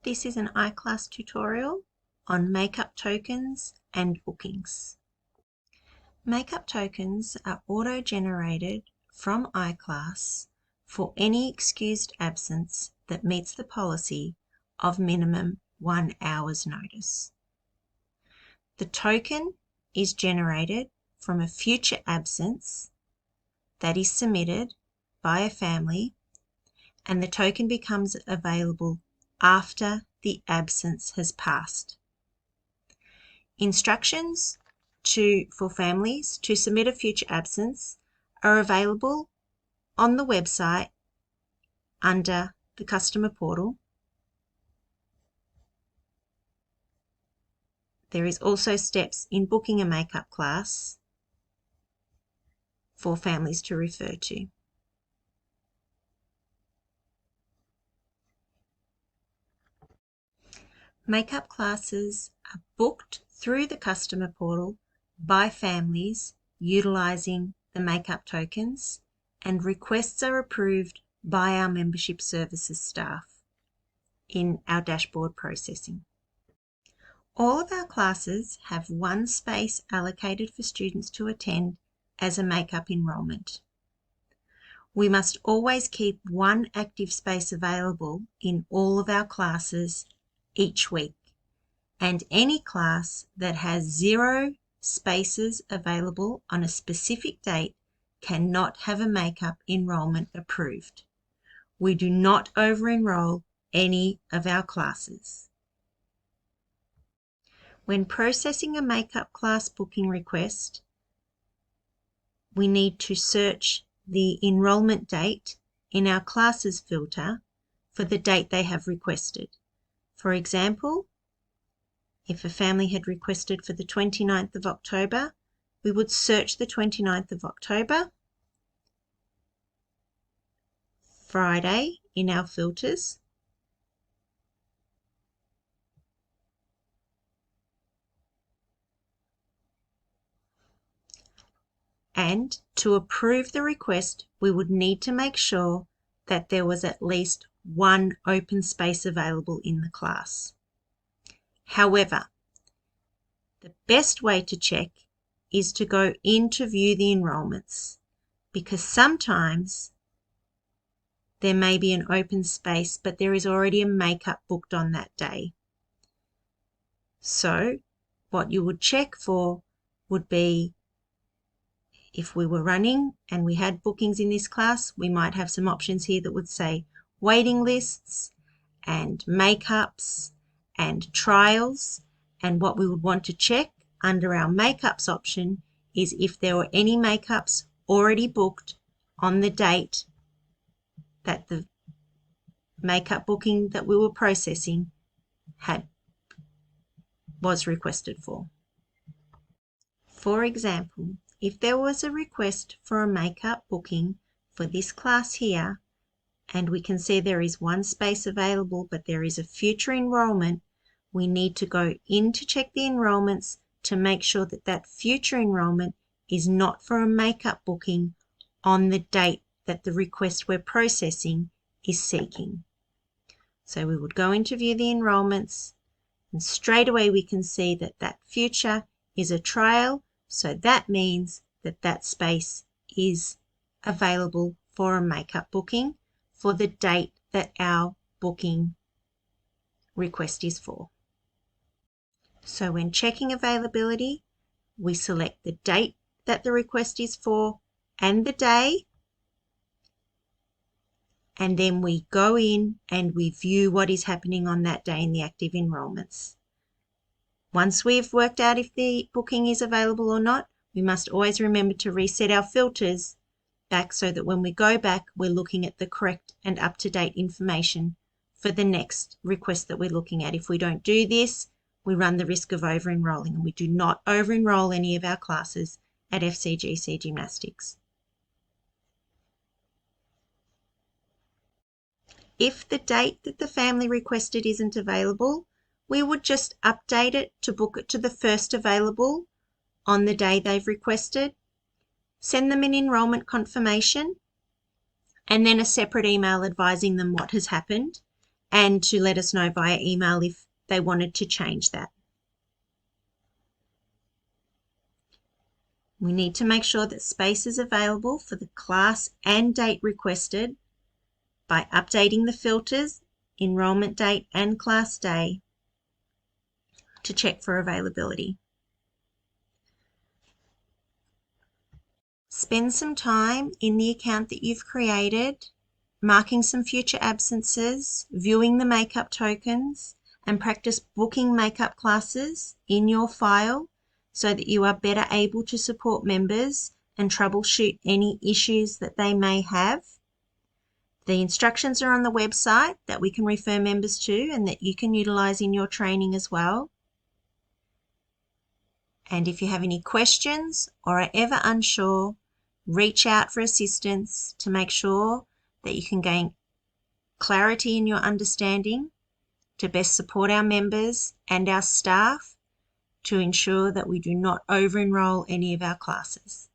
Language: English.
This is an iClass tutorial on Makeup tokens and bookings. Makeup tokens are auto-generated from iClass for any excused absence that meets the policy of minimum 1 hour's notice. The token is generated from a future absence that is submitted by a family, and the token becomes available after the absence has passed. Instructions for families to submit a future absence are available on the website under the customer portal. There is also steps in booking a makeup class for families to refer to. Makeup classes are booked through the customer portal by families utilising the makeup tokens, and requests are approved by our membership services staff in our dashboard processing. All of our classes have one space allocated for students to attend as a makeup enrolment. We must always keep one active space available in all of our classes each week, and any class that has 0 spaces available on a specific date cannot have a makeup enrolment approved. We do not over-enroll any of our classes. When processing a makeup class booking request, we need to search the enrolment date in our classes filter for the date they have requested. For example, if a family had requested for the 29th of October, we would search the 29th of October, Friday in our filters, and to approve the request, we would need to make sure that there was at least one open space available in the class. However, the best way to check is to go in to view the enrolments, because sometimes there may be an open space, but there is already a makeup booked on that day. So what you would check for would be, if we were running and we had bookings in this class, we might have some options here that would say waiting lists and makeups and trials. And what we would want to check under our makeups option is if there were any makeups already booked on the date that the makeup booking that we were processing was requested for. For example, if there was a request for a makeup booking for this class here, and we can see there is one space available, but there is a future enrolment, we need to go in to check the enrolments to make sure that that future enrolment is not for a makeup booking on the date that the request we're processing is seeking. So we would go in to view the enrolments, and straight away we can see that that future is a trial, so that means that that space is available for a makeup booking for the date that our booking request is for. So when checking availability, we select the date that the request is for and the day, and then we go in and we view what is happening on that day in the active enrolments. Once we've worked out if the booking is available or not, we must always remember to reset our filters back so that when we go back, we're looking at the correct and up-to-date information for the next request that we're looking at. If we don't do this, we run the risk of over-enrolling, and we do not over-enroll any of our classes at FCGC Gymnastics. If the date that the family requested isn't available, we would just update it to book it to the first available on the day they've requested, send them an enrolment confirmation, and then a separate email advising them what has happened, and to let us know via email if they wanted to change that. We need to make sure that space is available for the class and date requested by updating the filters, enrollment date and class day, to check for availability. Spend some time in the account that you've created, marking some future absences, viewing the makeup tokens, and practice booking makeup classes in your file so that you are better able to support members and troubleshoot any issues that they may have. The instructions are on the website that we can refer members to and that you can utilize in your training as well. And if you have any questions or are ever unsure, reach out for assistance to make sure that you can gain clarity in your understanding to best support our members and our staff to ensure that we do not over-enroll any of our classes.